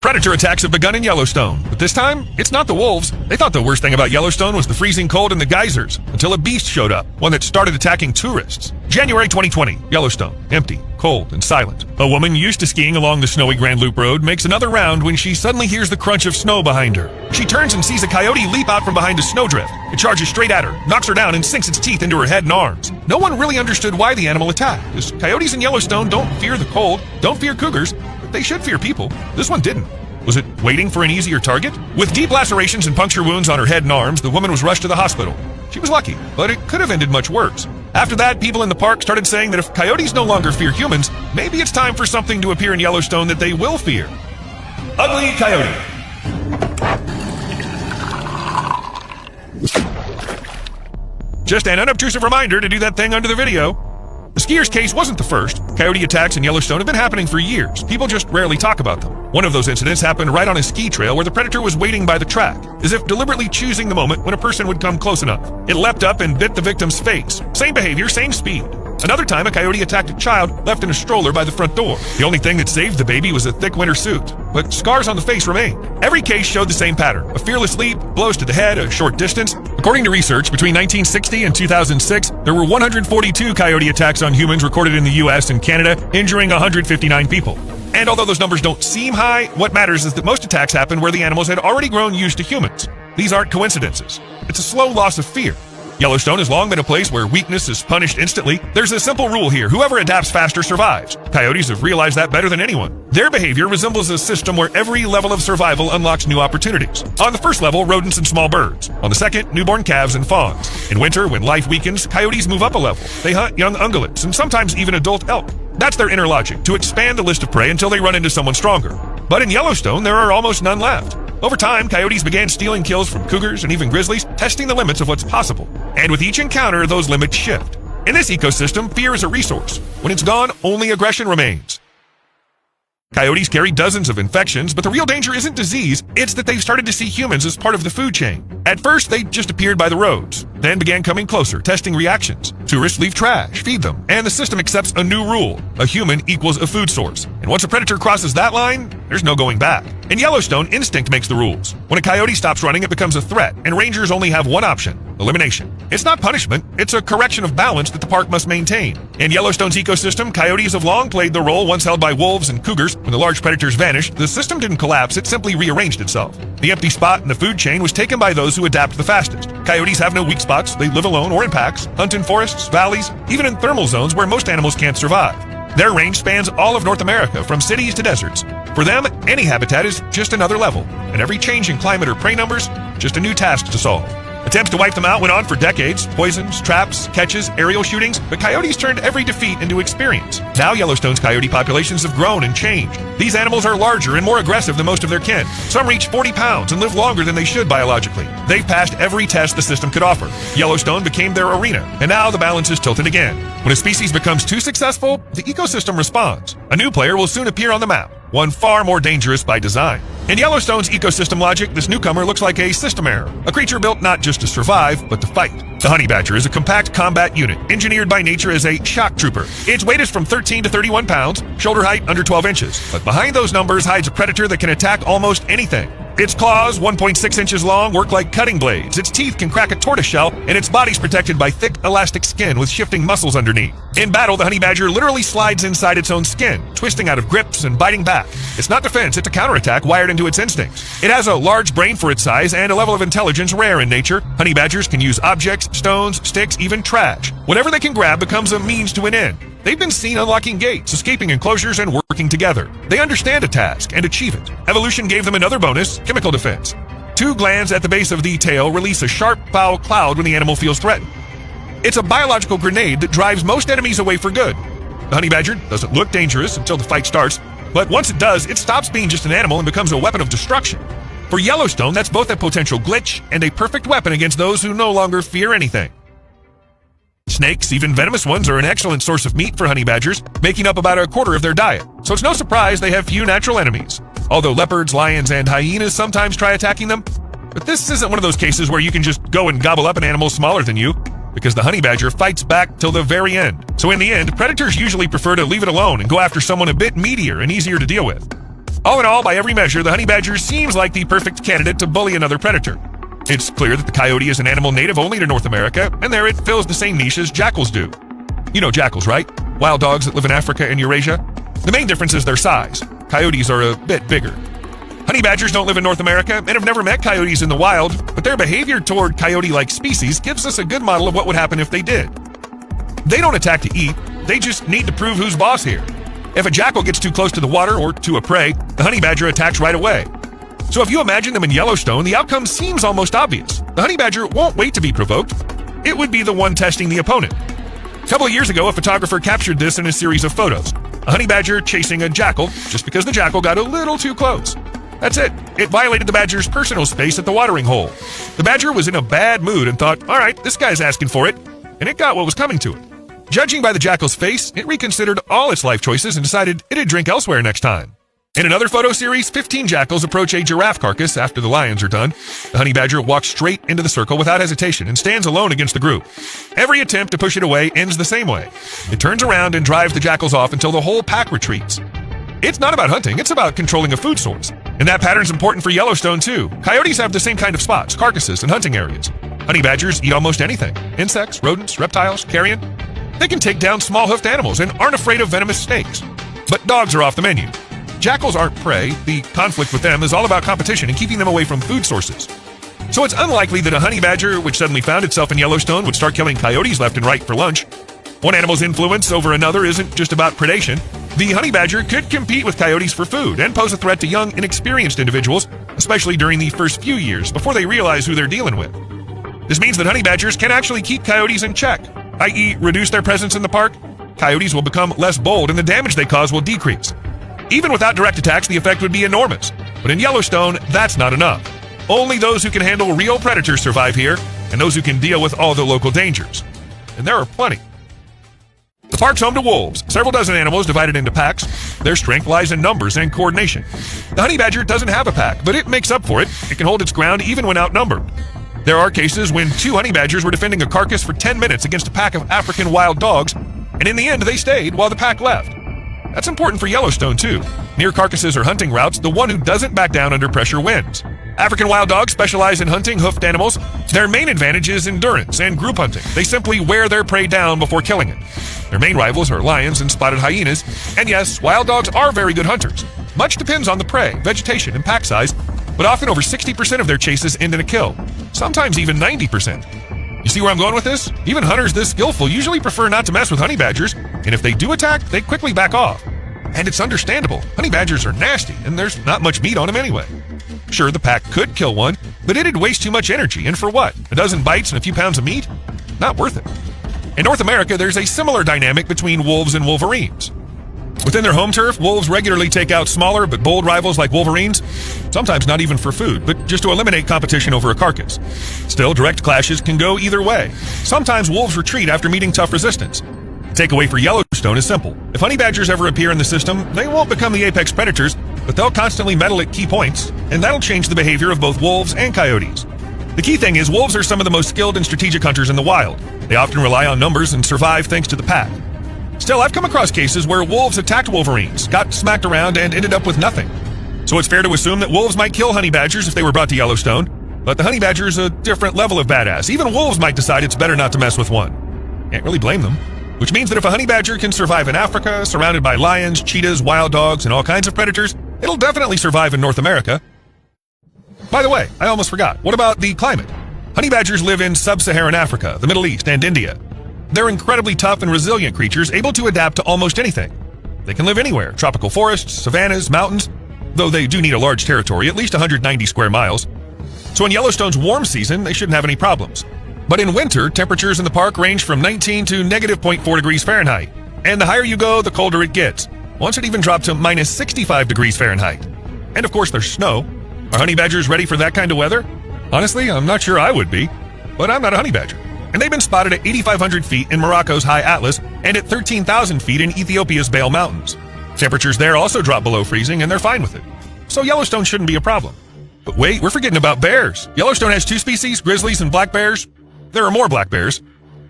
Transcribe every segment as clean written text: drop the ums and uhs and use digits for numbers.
Predator attacks have begun in Yellowstone, but this time, it's not the wolves. They thought the worst thing about Yellowstone was the freezing cold and the geysers, until a beast showed up, one that started attacking tourists. January 2020, Yellowstone, empty, cold, and silent. A woman used to skiing along the snowy Grand Loop Road makes another round when she suddenly hears the crunch of snow behind her. She turns and sees a coyote leap out from behind a snowdrift. It charges straight at her, knocks her down, and sinks its teeth into her head and arms. No one really understood why the animal attacked, as coyotes in Yellowstone don't fear the cold, don't fear cougars, but they should fear people. This one didn't. Was it waiting for an easier target? With deep lacerations and puncture wounds on her head and arms, the woman was rushed to the hospital. She was lucky, but it could have ended much worse. After that, people in the park started saying that if coyotes no longer fear humans, maybe it's time for something to appear in Yellowstone that they will fear. Ugly coyote. Just an unobtrusive reminder to do that thing under the video. The skier's case wasn't the first. Coyote attacks in Yellowstone have been happening for years. People just rarely talk about them. One of those incidents happened right on a ski trail where the predator was waiting by the track, as if deliberately choosing the moment when a person would come close enough. It leapt up and bit the victim's face. Same behavior, same speed. Another time, a coyote attacked a child left in a stroller by the front door. The only thing that saved the baby was a thick winter suit, but scars on the face remained. Every case showed the same pattern: a fearless leap, blows to the head, a short distance. According to research, between 1960 and 2006, there were 142 coyote attacks on humans recorded in the US and Canada, injuring 159 people. And although those numbers don't seem high, what matters is that most attacks happen where the animals had already grown used to humans. These aren't coincidences. It's a slow loss of fear. Yellowstone has long been a place where weakness is punished instantly. There's a simple rule here: whoever adapts faster survives. Coyotes have realized that better than anyone. Their behavior resembles a system where every level of survival unlocks new opportunities. On the first level, rodents and small birds. On the second, newborn calves and fawns. In winter, when life weakens, coyotes move up a level. They hunt young ungulates and sometimes even adult elk. That's their inner logic, to expand the list of prey until they run into someone stronger. But in Yellowstone, there are almost none left. Over time, coyotes began stealing kills from cougars and even grizzlies, testing the limits of what's possible. And with each encounter, those limits shift. In this ecosystem, fear is a resource. When it's gone, only aggression remains. Coyotes carry dozens of infections, but the real danger isn't disease, it's that they've started to see humans as part of the food chain. At first, they just appeared by the roads, then began coming closer, testing reactions. Tourists leave trash, feed them, and the system accepts a new rule: a human equals a food source. And once a predator crosses that line, there's no going back. In Yellowstone, instinct makes the rules. When a coyote stops running, it becomes a threat, and rangers only have one option: elimination. It's not punishment, it's a correction of balance that the park must maintain. In Yellowstone's ecosystem, coyotes have long played the role once held by wolves and cougars. When the large predators vanished, the system didn't collapse, it simply rearranged itself. The empty spot in the food chain was taken by those who adapt the fastest. Coyotes have no weak spots, they live alone or in packs, hunt in forests, valleys, even in thermal zones where most animals can't survive. Their range spans all of North America, from cities to deserts. For them, any habitat is just another level, and every change in climate or prey numbers, just a new task to solve. Attempts to wipe them out went on for decades: poisons, traps, catches, aerial shootings, but coyotes turned every defeat into experience. Now Yellowstone's coyote populations have grown and changed. These animals are larger and more aggressive than most of their kin. Some reach 40 pounds and live longer than they should biologically. They've passed every test the system could offer. Yellowstone became their arena, and now the balance is tilted again. When a species becomes too successful, the ecosystem responds. A new player will soon appear on the map, one far more dangerous by design. In Yellowstone's ecosystem logic, this newcomer looks like a system error, a creature built not just to survive, but to fight. The honey badger is a compact combat unit, engineered by nature as a shock trooper. Its weight is from 13 to 31 pounds, shoulder height under 12 inches. But behind those numbers hides a predator that can attack almost anything. Its claws, 1.6 inches long, work like cutting blades. Its teeth can crack a tortoise shell, and its body's protected by thick, elastic skin with shifting muscles underneath. In battle, the honey badger literally slides inside its own skin, twisting out of grips and biting back. It's not defense, it's a counterattack wired into its instincts. It has a large brain for its size and a level of intelligence rare in nature. Honey badgers can use objects, stones, sticks, even trash. Whatever they can grab becomes a means to an end. They've been seen unlocking gates, escaping enclosures, and working together. They understand a task and achieve it. Evolution gave them another bonus: chemical defense. Two glands at the base of the tail release a sharp, foul cloud when the animal feels threatened. It's a biological grenade that drives most enemies away for good. The honey badger doesn't look dangerous until the fight starts, but once it does, it stops being just an animal and becomes a weapon of destruction. For Yellowstone, that's both a potential glitch and a perfect weapon against those who no longer fear anything. Snakes, even venomous ones, are an excellent source of meat for honey badgers, making up about a quarter of their diet. So it's no surprise they have few natural enemies. Although leopards, lions, and hyenas sometimes try attacking them. But this isn't one of those cases where you can just go and gobble up an animal smaller than you, because the honey badger fights back till the very end. So in the end, predators usually prefer to leave it alone and go after someone a bit meatier and easier to deal with. All in all, by every measure, the honey badger seems like the perfect candidate to bully another predator. It's clear that the coyote is an animal native only to North America, and there it fills the same niche as jackals do. You know jackals, right? Wild dogs that live in Africa and Eurasia. The main difference is their size. Coyotes are a bit bigger. Honey badgers don't live in North America and have never met coyotes in the wild, but their behavior toward coyote-like species gives us a good model of what would happen if they did. They don't attack to eat, they just need to prove who's boss here. If a jackal gets too close to the water or to a prey, the honey badger attacks right away. So if you imagine them in Yellowstone, the outcome seems almost obvious. The honey badger won't wait to be provoked. It would be the one testing the opponent. A couple of years ago, a photographer captured this in a series of photos. A honey badger chasing a jackal just because the jackal got a little too close. That's it. It violated the badger's personal space at the watering hole. The badger was in a bad mood and thought, all right, this guy's asking for it, and it got what was coming to it. Judging by the jackal's face, it reconsidered all its life choices and decided it'd drink elsewhere next time. In another photo series, 15 jackals approach a giraffe carcass after the lions are done. The honey badger walks straight into the circle without hesitation and stands alone against the group. Every attempt to push it away ends the same way. It turns around and drives the jackals off until the whole pack retreats. It's not about hunting, it's about controlling a food source. And that pattern's important for Yellowstone too. Coyotes have the same kind of spots, carcasses, and hunting areas. Honey badgers eat almost anything. Insects, rodents, reptiles, carrion. They can take down small hoofed animals and aren't afraid of venomous snakes. But dogs are off the menu. Jackals aren't prey. The conflict with them is all about competition and keeping them away from food sources. So it's unlikely that a honey badger, which suddenly found itself in Yellowstone, would start killing coyotes left and right for lunch. One animal's influence over another isn't just about predation. The honey badger could compete with coyotes for food and pose a threat to young, inexperienced individuals, especially during the first few years before they realize who they're dealing with. This means that honey badgers can actually keep coyotes in check, i.e. reduce their presence in the park. Coyotes will become less bold and the damage they cause will decrease. Even without direct attacks, the effect would be enormous. But in Yellowstone, that's not enough. Only those who can handle real predators survive here, and those who can deal with all the local dangers. And there are plenty. The park's home to wolves, several dozen animals divided into packs. Their strength lies in numbers and coordination. The honey badger doesn't have a pack, but it makes up for it. It can hold its ground even when outnumbered. There are cases when 2 honey badgers were defending a carcass for 10 minutes against a pack of African wild dogs, and in the end they stayed while the pack left. That's important for Yellowstone too. Near carcasses or hunting routes, the one who doesn't back down under pressure wins. African wild dogs specialize in hunting hoofed animals. Their main advantage is endurance and group hunting. They simply wear their prey down before killing it. Their main rivals are lions and spotted hyenas. And yes, wild dogs are very good hunters. Much depends on the prey, vegetation, and pack size, but often over 60% of their chases end in a kill. Sometimes even 90%. You see where I'm going with this? Even hunters this skillful usually prefer not to mess with honey badgers, and if they do attack, they quickly back off. And it's understandable. Honey badgers are nasty, and there's not much meat on them anyway. Sure, the pack could kill one, but it'd waste too much energy, and for what? A dozen bites and a few pounds of meat? Not worth it. In North America, there's a similar dynamic between wolves and wolverines. Within their home turf, wolves regularly take out smaller but bold rivals like wolverines, sometimes not even for food, but just to eliminate competition over a carcass. Still, direct clashes can go either way. Sometimes wolves retreat after meeting tough resistance. The takeaway for Yellowstone is simple. If honey badgers ever appear in the system, they won't become the apex predators, but they'll constantly meddle at key points, and that'll change the behavior of both wolves and coyotes. The key thing is wolves are some of the most skilled and strategic hunters in the wild. They often rely on numbers and survive thanks to the pack. Still, I've come across cases where wolves attacked wolverines, got smacked around, and ended up with nothing. So it's fair to assume that wolves might kill honey badgers if they were brought to Yellowstone, but the honey badger is a different level of badass. Even wolves might decide it's better not to mess with one. Can't really blame them. Which means that if a honey badger can survive in Africa, surrounded by lions, cheetahs, wild dogs, and all kinds of predators, it'll definitely survive in North America. By the way, I almost forgot. What about the climate? Honey badgers live in sub-Saharan Africa, the Middle East, and India. They're incredibly tough and resilient creatures, able to adapt to almost anything. They can live anywhere, tropical forests, savannas, mountains, though they do need a large territory, at least 190 square miles. So in Yellowstone's warm season, they shouldn't have any problems. But in winter, temperatures in the park range from 19 to negative 0.4 degrees Fahrenheit. And the higher you go, the colder it gets. Once it even dropped to minus 65 degrees Fahrenheit. And of course, there's snow. Are honey badgers ready for that kind of weather? Honestly, I'm not sure I would be. But I'm not a honey badger. And they've been spotted at 8,500 feet in Morocco's High Atlas and at 13,000 feet in Ethiopia's Bale Mountains. Temperatures there also drop below freezing, and they're fine with it. So Yellowstone shouldn't be a problem. But wait, we're forgetting about bears. Yellowstone has 2 species, grizzlies and black bears. There are more black bears.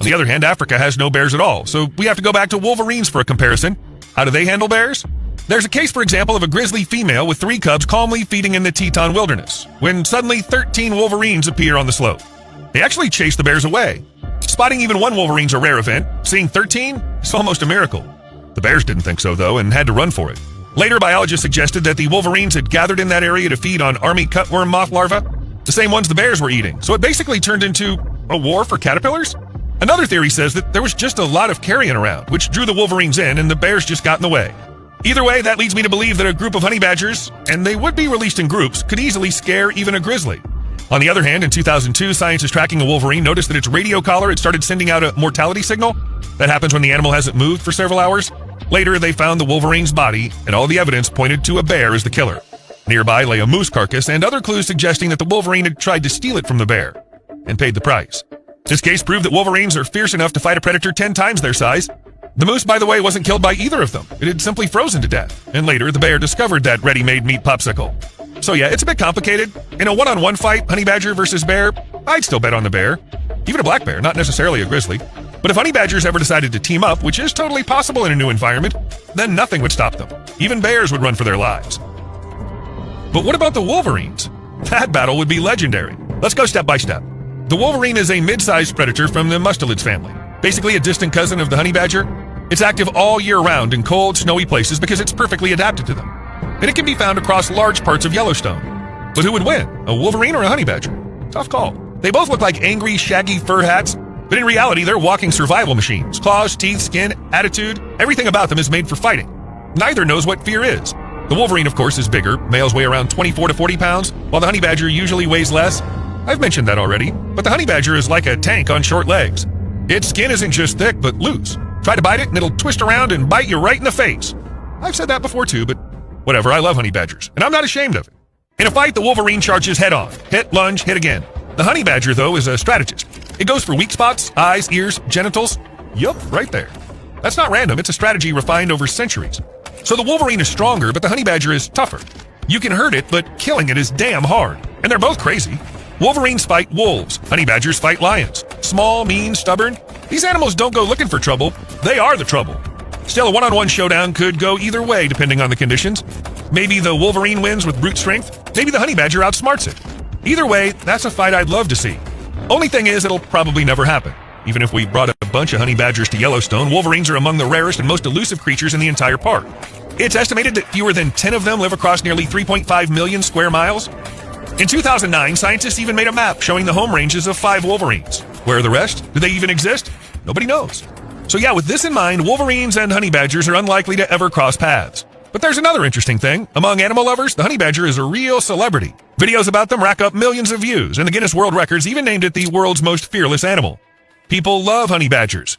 On the other hand, Africa has no bears at all, so we have to go back to wolverines for a comparison. How do they handle bears? There's a case, for example, of a grizzly female with 3 cubs calmly feeding in the Teton wilderness, when suddenly 13 wolverines appear on the slope. They actually chase the bears away. Spotting even 1 wolverine's a rare event. Seeing 13 is almost a miracle. The bears didn't think so, though, and had to run for it. Later, biologists suggested that the wolverines had gathered in that area to feed on army cutworm moth larvae, the same ones the bears were eating, so it basically turned into a war for caterpillars? Another theory says that there was just a lot of carrion around, which drew the wolverines in, and the bears just got in the way. Either way, that leads me to believe that a group of honey badgers, and they would be released in groups, could easily scare even a grizzly. On the other hand, in 2002, scientists tracking a wolverine noticed that its radio collar had started sending out a mortality signal. That happens when the animal hasn't moved for several hours. Later, they found the wolverine's body, and all the evidence pointed to a bear as the killer. Nearby lay a moose carcass and other clues suggesting that the wolverine had tried to steal it from the bear and paid the price. This case proved that wolverines are fierce enough to fight a predator 10 times their size. The moose, by the way, wasn't killed by either of them. It had simply frozen to death, and later the bear discovered that ready-made meat popsicle. So yeah, it's a bit complicated. In a one-on-one fight, honey badger versus bear, I'd still bet on the bear. Even a black bear, not necessarily a grizzly. But if honey badgers ever decided to team up, which is totally possible in a new environment, then nothing would stop them. Even bears would run for their lives. But what about the wolverines? That battle would be legendary. Let's go step by step. The wolverine is a mid-sized predator from the mustelids family, basically a distant cousin of the honey badger. It's active all year round in cold, snowy places because it's perfectly adapted to them. And it can be found across large parts of Yellowstone. But who would win, a wolverine or a honey badger? Tough call. They both look like angry, shaggy fur hats, but in reality, they're walking survival machines. Claws, teeth, skin, attitude, everything about them is made for fighting. Neither knows what fear is. The wolverine, of course, is bigger. Males weigh around 24 to 40 pounds, while the honey badger usually weighs less. I've mentioned that already, but the honey badger is like a tank on short legs. Its skin isn't just thick, but loose. Try to bite it, and it'll twist around and bite you right in the face. I've said that before too, but whatever, I love honey badgers, and I'm not ashamed of it. In a fight, the wolverine charges head on. Hit, lunge, hit again. The honey badger, though, is a strategist. It goes for weak spots, eyes, ears, genitals. Yup, right there. That's not random, it's a strategy refined over centuries. So the wolverine is stronger, but the honey badger is tougher. You can hurt it, but killing it is damn hard. And they're both crazy. Wolverines fight wolves. Honey badgers fight lions. Small, mean, stubborn. These animals don't go looking for trouble. They are the trouble. Still, a one-on-one showdown could go either way depending on the conditions. Maybe the wolverine wins with brute strength. Maybe the honey badger outsmarts it. Either way, that's a fight I'd love to see. Only thing is, it'll probably never happen. Even if we brought a bunch of honey badgers to Yellowstone, wolverines are among the rarest and most elusive creatures in the entire park. It's estimated that fewer than 10 of them live across nearly 3.5 million square miles. In 2009, scientists even made a map showing the home ranges of 5 wolverines. Where are the rest? Do they even exist? Nobody knows. So yeah, with this in mind, wolverines and honey badgers are unlikely to ever cross paths. But there's another interesting thing. Among animal lovers, the honey badger is a real celebrity. Videos about them rack up millions of views, and the Guinness World Records even named it the world's most fearless animal. People love honey badgers.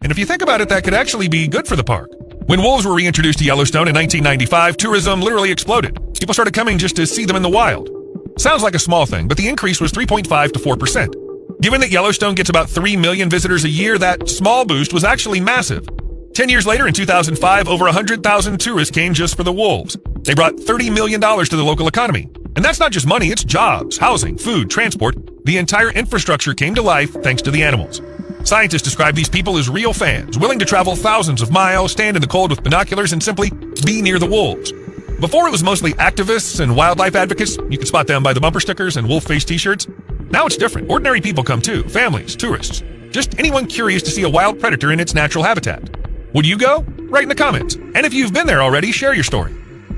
And if you think about it, that could actually be good for the park. When wolves were reintroduced to Yellowstone in 1995, tourism literally exploded. People started coming just to see them in the wild. Sounds like a small thing, but the increase was 3.5 to 4%. Given that Yellowstone gets about 3 million visitors a year, that small boost was actually massive. 10 years later, in 2005, over 100,000 tourists came just for the wolves. They brought $30 million to the local economy. And that's not just money, it's jobs, housing, food, transport. The entire infrastructure came to life thanks to the animals. Scientists describe these people as real fans, willing to travel thousands of miles, stand in the cold with binoculars, and simply be near the wolves. Before, it was mostly activists and wildlife advocates. You can spot them by the bumper stickers and wolf-face t-shirts. Now it's different. Ordinary people come too, families, tourists. Just anyone curious to see a wild predator in its natural habitat. Would you go? Write in the comments. And if you've been there already, share your story.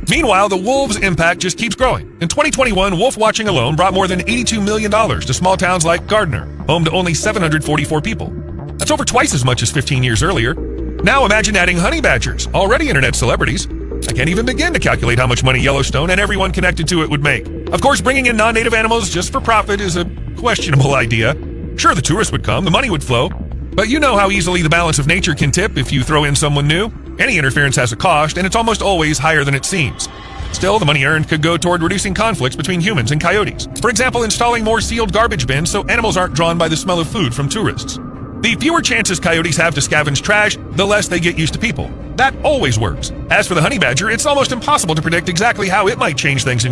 Meanwhile, the wolves' impact just keeps growing. In 2021, wolf watching alone brought more than $82 million to small towns like Gardner, home to only 744 people. That's over twice as much as 15 years earlier. Now imagine adding honey badgers, already internet celebrities. I can't even begin to calculate how much money Yellowstone and everyone connected to it would make. Of course, bringing in non-native animals just for profit is a questionable idea. Sure, the tourists would come, the money would flow. But you know how easily the balance of nature can tip if you throw in someone new. Any interference has a cost, and it's almost always higher than it seems. Still, the money earned could go toward reducing conflicts between humans and coyotes. For example, installing more sealed garbage bins so animals aren't drawn by the smell of food from tourists. The fewer chances coyotes have to scavenge trash, the less they get used to people. That always works. As for the honey badger, it's almost impossible to predict exactly how it might change things in